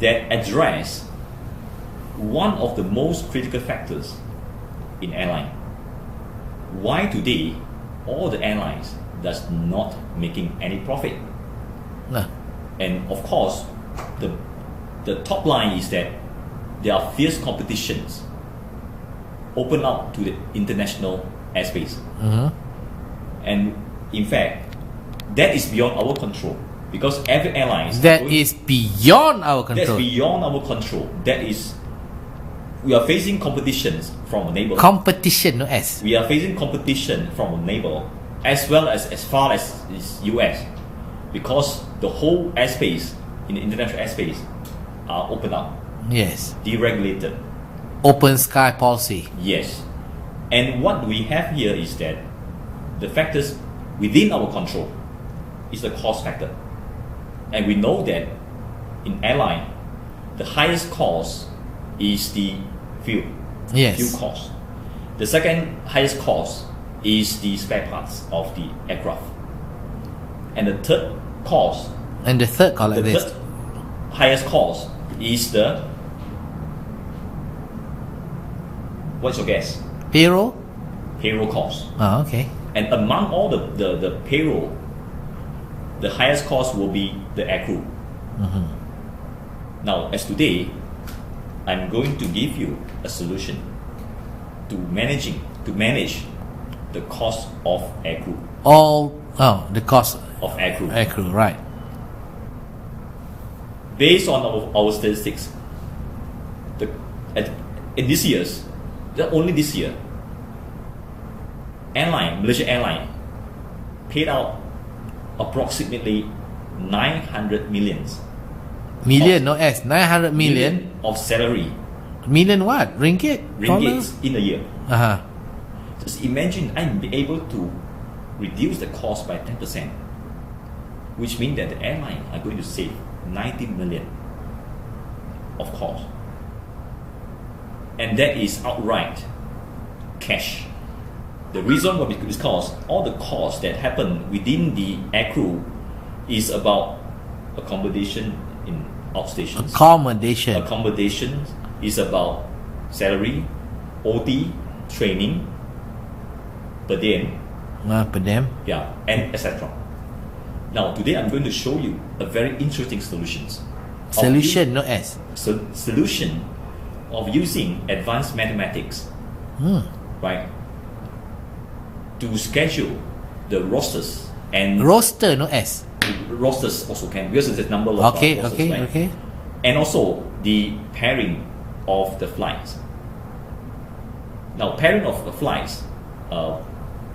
that address one of the most critical factors in airline. Why today all the airlines does not making any profit? And of course, the top line is that there are fierce competitions open up to the international airspace. And in fact, that is beyond our control, because every airline is beyond our control. That's beyond our control. That is, we are facing competitions from a neighbor. Competition, no S. We are facing competition from a neighbor, as well as far as US, because the whole airspace in the international airspace are open up. Yes. Deregulated. Open sky policy. Yes. And what we have here is that the factors within our control is the cost factor. And we know that in airline, the highest cost is the fuel. Yes. Fuel cost. The second highest cost is the spare parts of the aircraft. And the third cost, and the third third highest cost is the, what's your guess? Payroll cost. Oh, okay. And among all the payroll, the highest cost will be the aircrew. Now, as today, I'm going to give you a solution to manage the cost of aircrew. The cost of aircrew. Aircrew, right. Based on our statistics, in this year's, only this year, Malaysia Airline paid out approximately 900 millions. Million, no S. 900 million of salary. Million what? Ringgit? Ringgit in a year. Uh-huh. Just imagine I'm able to reduce the cost by 10%, which means that the airline are going to save 90 million of cost. And that is outright cash. The reason was because all the costs that happen within the aircrew is about accommodation in outstations. Accommodation is about salary, OT, training, per diem. Yeah, and etc. Now today I'm going to show you a very interesting solution. Solution, no S. Solution of using advanced mathematics, right, to schedule the rosters and roster, no S. Rosters also can, because it's a number of rosters, right? Okay. And also the pairing of the flights. Now, pairing of the flights,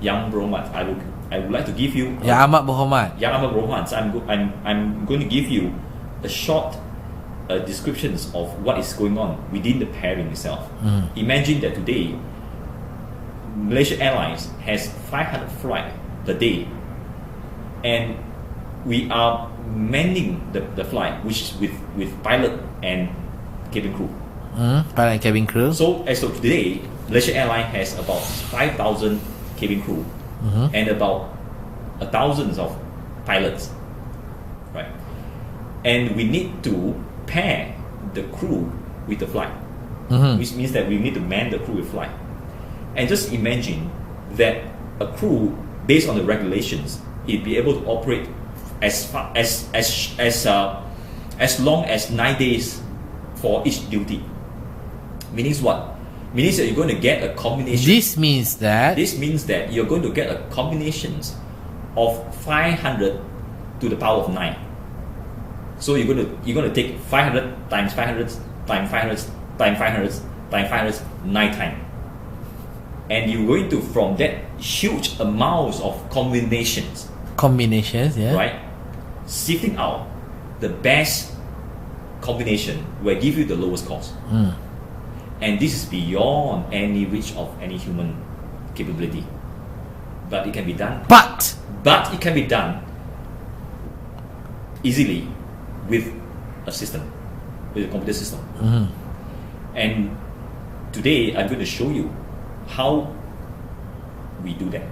Yang Berhormat, I would like to give you Yang Amat Berhormat. Yang Amat Berhormat. I'm going to give you a short descriptions of what is going on within the pairing itself. Imagine that today Malaysia Airlines has 500 flights per day, and we are manning the flight, which is with pilot and cabin crew. Pilot and cabin crew. So as of today, Malaysia Airlines has about 5,000 cabin crew and about 1,000 of pilots, right? And we need to pair the crew with the flight, which means that we need to man the crew with flight. And just imagine that a crew, based on the regulations, it be able to operate as long as 9 days for each duty. Meaning what? Meaning that you're going to get a combination. This means that you're going to get a combination of 500 to the power of 9. So you're going to take 500 times 500 times 500 times 500 times 500 9 times. And you're going to, from that huge amounts of combinations, yeah, right, sifting out the best combination will give you the lowest cost. And this is beyond any reach of any human capability. But it can be done. But it can be done easily with a system, with a computer system. And today I'm going to show you how we do that.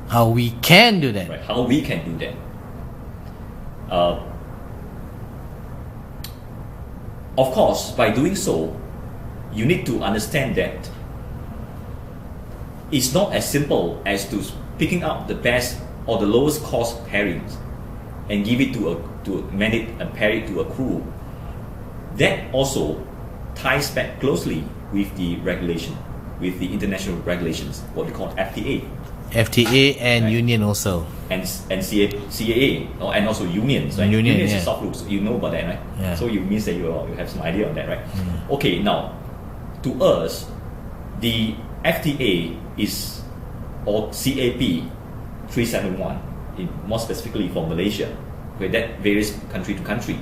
How we can do that. Right, how we can do that. of course, by doing so, you need to understand that it's not as simple as to picking up the best or the lowest cost pairings and give it to mandate and pair it to a crew. That also ties back closely with the regulation, with the international regulations, what we call FTA. FTA and right. union also. And CAA, and also unions. Right? Union, unions yeah. is soft rules. You know about that, right? Yeah. So it means that you have some idea on that, right? Okay, now, to us, the FTA is, or CAP 371, more specifically for Malaysia, where that varies country to country,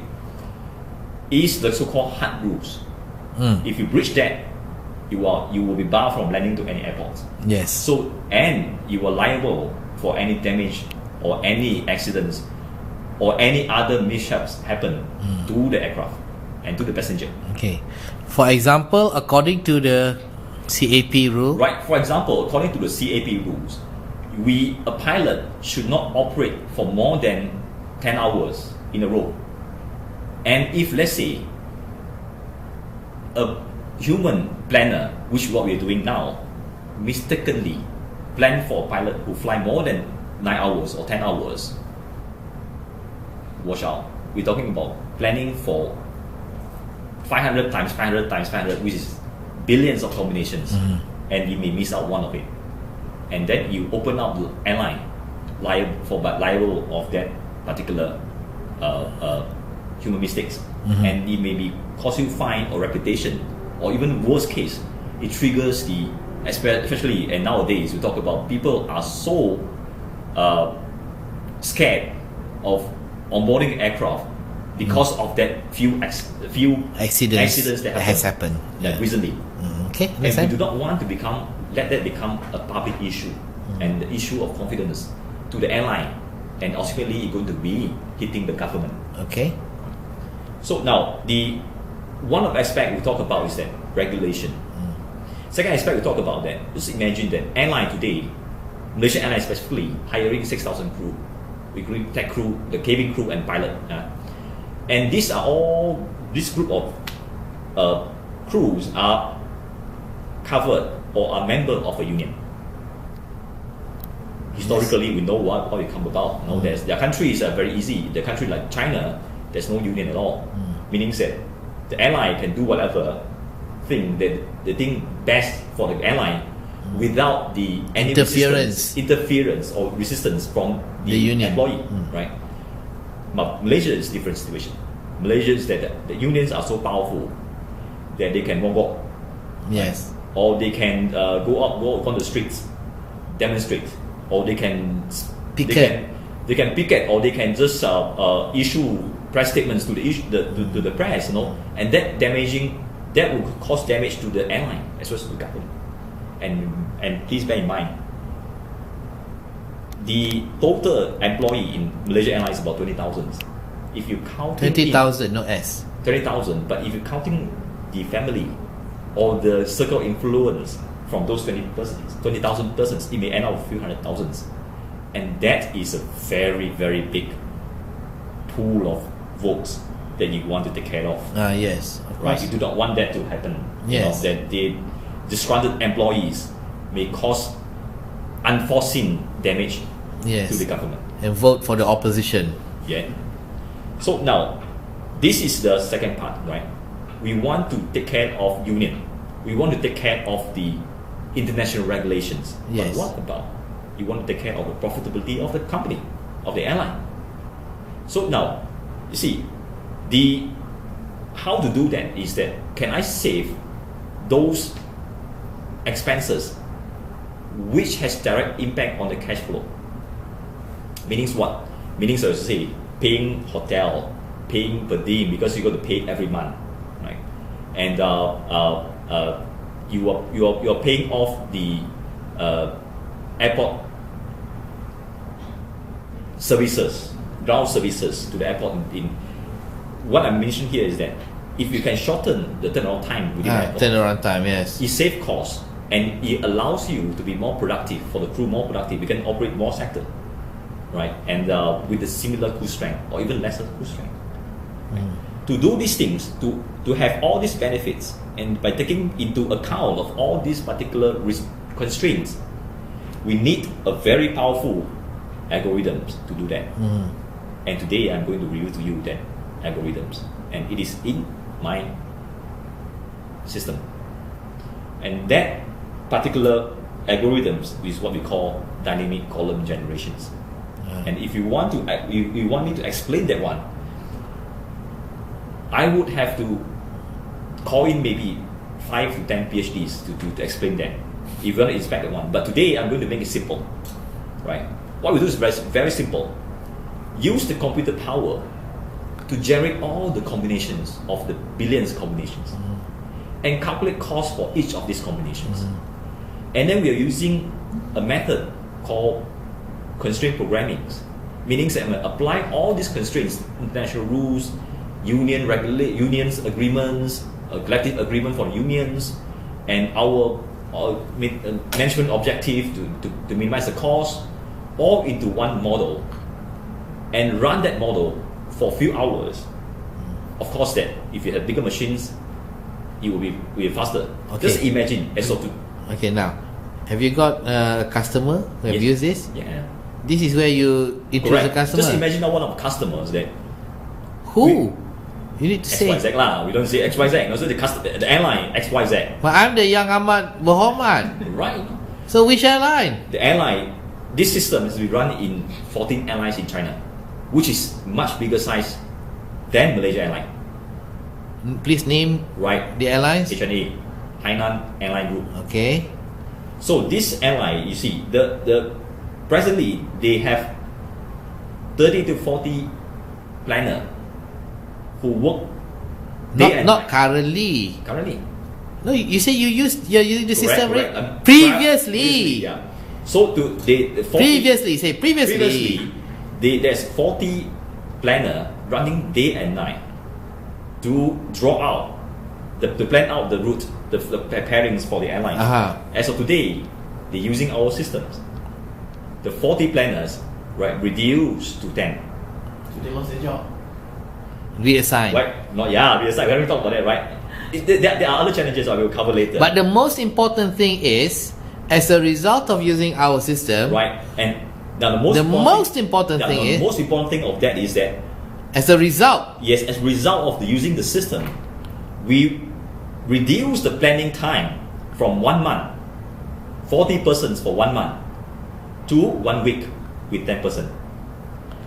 is the so-called hard rules. If you breach that, you will be barred from landing to any airports. Yes. So, and you are liable for any damage or any accidents or any other mishaps happen to the aircraft and to the passenger. Okay. For example, according to the CAP rule. Right. For example, according to the CAP rules, a pilot should not operate for more than 10 hours in a row. And if, let's say, a human planner, which is what we are doing now, mistakenly plan for a pilot who fly more than 9 hours or 10 hours, watch out. We're talking about planning for 500 times 500 times 500, which is billions of combinations, and you may miss out one of it. And then you open up the airline liable of that particular human mistakes, and it may be cause you fine or reputation, or even worst case, it triggers the, especially, and nowadays we talk about people are so scared of onboarding aircraft because of that few accidents that has happened recently. Okay, and we do not want to let that become a public issue and the issue of confidence to the airline, and ultimately it's going to be hitting the government. Okay. So now, the one of the aspect we talk about is that regulation. Second aspect we talk about that, just imagine that airline today, Malaysian Airlines specifically, hiring 6,000 crew, including tech crew, the cabin crew and pilot. And this group of crews are covered or are member of a union. Historically, we know how it come about. You know, their country is very easy. The country like China, there's no union at all. Meaning that the airline can do whatever thing that they think best for the airline without any interference or resistance from the union employee, right? But Malaysia is a different situation. Malaysia is that the unions are so powerful that they can mogok, yes, right? Or they can go on the streets, demonstrate, or they can picket. They can picket, or they can just issue press statements to the press, you know, and that will cause damage to the airline as well as to the government. And please bear in mind, the total employee in Malaysia Airlines is about 20,000. If you count 20,000, no S. 20,000, but if you're counting the family or the circle of influence from those 20,000 persons, it may end up with a few hundred thousands. And that is a very, very big pool of votes that you want to take care of. Yes, of course. Right? You do not want that to happen. Yes. You know, that the disgruntled employees may cause unforeseen damage to the government. And vote for the opposition. Yeah. So now, this is the second part, right? We want to take care of union. We want to take care of the international regulations. Yes. But what about you want to take care of the profitability of the company, of the airline? So now, you see, how to do that is that, can I save those expenses which has direct impact on the cash flow? Meaning what? Meaning, so to say, paying hotel, paying per diem, because you got to pay every month, right? And you are paying off the airport services, ground services to the airport. What I mentioned here is that if you can shorten the turnaround time within the airport, turnaround time, yes, it saves costs and it allows you to be more productive, for the crew more productive. You can operate more sector, right? And with a similar crew strength or even lesser crew strength. Right? to do these things, to have all these benefits, and by taking into account of all these particular constraints, we need a very powerful algorithms to do that. And today I'm going to reveal to you that algorithms, and it is in my system. And that particular algorithms is what we call dynamic column generations. And if you want me to explain that one, I would have to call in maybe 5 to 10 PhDs to explain that, if you want to inspect that one. But today I'm going to make it simple, right? What we do is very, very simple. Use the computer power to generate all the combinations of the billions combinations, and calculate cost for each of these combinations. And then we are using a method called constraint programming, meaning that I'm going to apply all these constraints, international rules, unions agreements, collective agreement for unions, and our management objective to minimize the cost, all into one model, and run that model for a few hours. Of course, that if you have bigger machines, it will be faster. Okay. Just imagine as of Okay, now, have you got a customer who have used this? Yeah. This is where you introduce Correct. the customer. Just imagine now one of the customers that Who? You need to say. XYZ lah. We don't say XYZ. Also the airline XYZ. But I'm the young Ahmad Muhammad. Right. So which airline? The airline, this system is to be run in 14 airlines in China, which is much bigger size than Malaysia Airline. Please name Right. the airlines. HNA, Hainan Airline Group. Okay. So this airline, you see, the presently they have 30 to 40 planner who work day and Not night. currently. Currently. No, you say you're using the system Correct. right? Previously. Yeah. So Previously, say previously. There's 40 planner running day and night to draw out to plan out the route, the pairings for the airlines. As of today, they're using our systems. The 40 planners, right, reduced to 10. So they lost their job. Reassign. Right? Reassign. We haven't talked about that, right? There are other challenges I will cover later. But the most important thing is, as a result of using our system, right, and now the most important thing of that is that, as a result, yes, as a result of using the system, we reduce the planning time from 1 month, 40 persons for 1 month, to 1 week with 10 persons.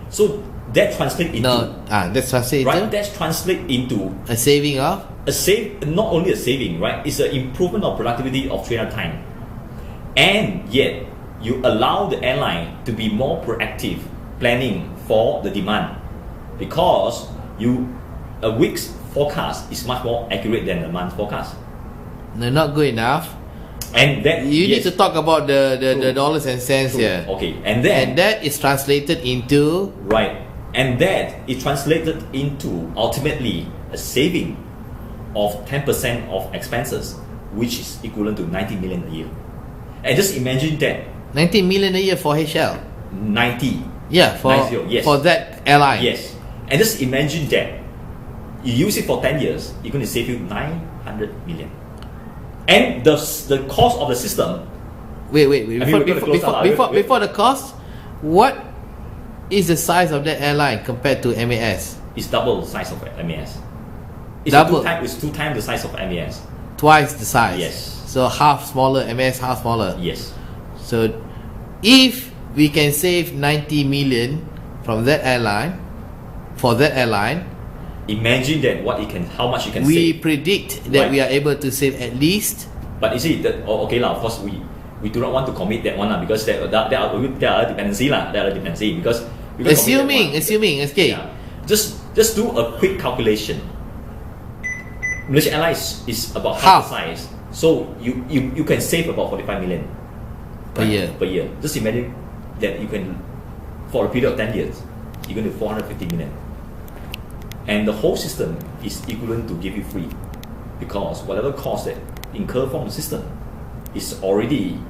So that translates into that's translate into a saving of not only a saving, right? It's an improvement of productivity of trainer time, and yet you allow the airline to be more proactive planning for the demand, because a week's forecast is much more accurate than a month's forecast. No, not good enough. And that you need to talk about the dollars and cents here. Okay, and that is translated into right, and that is translated into ultimately a saving of 10% of expenses, which is equivalent to 90 million a year. And just imagine that 90 million a year for HL. 90. Yeah, for 90, yes. for that airline. Yes, and just imagine that you use it for 10 years, you're going to save you 900 million. And the cost of the system. Wait. Before the cost, what is the size of that airline compared to MAS? It's double the size of MAS. It's 2 times the size of MAS. Twice the size. Yes. So half smaller, MAS half smaller. Yes. So if we can save 90 million from that airline, for that airline, imagine that how much you can save. We predict that we are able to save at least. But you see, of course we do not want to commit that one because there are dependency because assuming okay. Yeah. Just do a quick calculation. Malaysia Airlines is about half the size, so you can save about 45 million per year. Just imagine that you can, for a period of 10 years, you're going to 450 million. And the whole system is equivalent to give you free, because whatever cost that incur from the system is already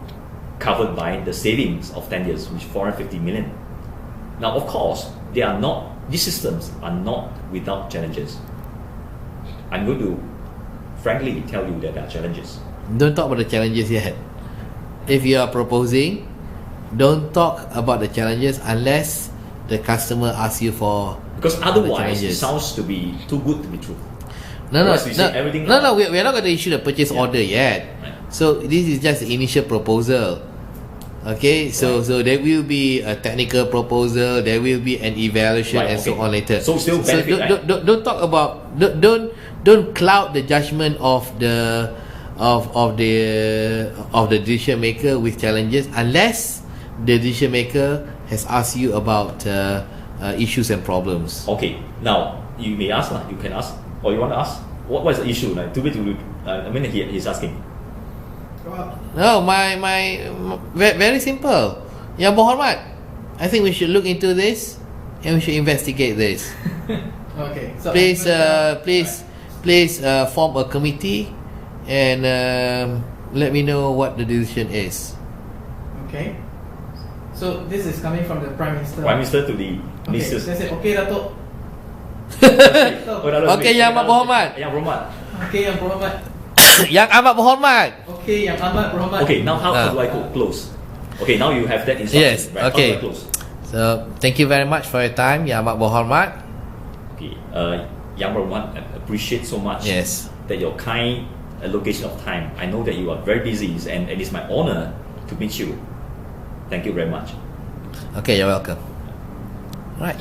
covered by the savings of 10 years, which is 450 million. Now, of course, these systems are not without challenges. I'm going to frankly tell you that there are challenges. Don't talk about the challenges yet. If you are proposing, don't talk about the challenges unless the customer asks you for. Because otherwise, it challenges. sounds to be too good to be true. No, Otherwise we say everything wrong. we're not going to issue the purchase order yet. Right. So this is just the initial proposal. Okay, so there will be a technical proposal, there will be an evaluation, Right, and so okay. on later. So still benefit, right? Don't talk about don't cloud the judgment of the decision maker with challenges unless the decision maker has asked you about issues and problems. Okay, now you may ask, you can ask, or you want to ask, what is the issue? Like, he's asking. No, my very simple. Yang berhormat, I think we should look into this and we should investigate this. Okay. So Please form a committee and let me know what the decision is. Okay. So this is coming from the Prime Minister. Prime Minister to the Okay. ministers. Saya say, okay Datuk. Okay, Yang Amat Berhormat. Yang Berhormat. Okay, Yang Berhormat. Yang amat berhormat. Okay, Yang Amat Berhormat. Okay, now how do I close? Okay, now you have that instruction. Yes, right? okay. How do I close? So thank you very much for your time, Yang Amat Berhormat. Okay, Yang Berhormat, I appreciate so much Yes. that your kind allocation of time. I know that you are very busy, and it is my honor to meet you. Thank you very much. Okay, you're welcome. Right.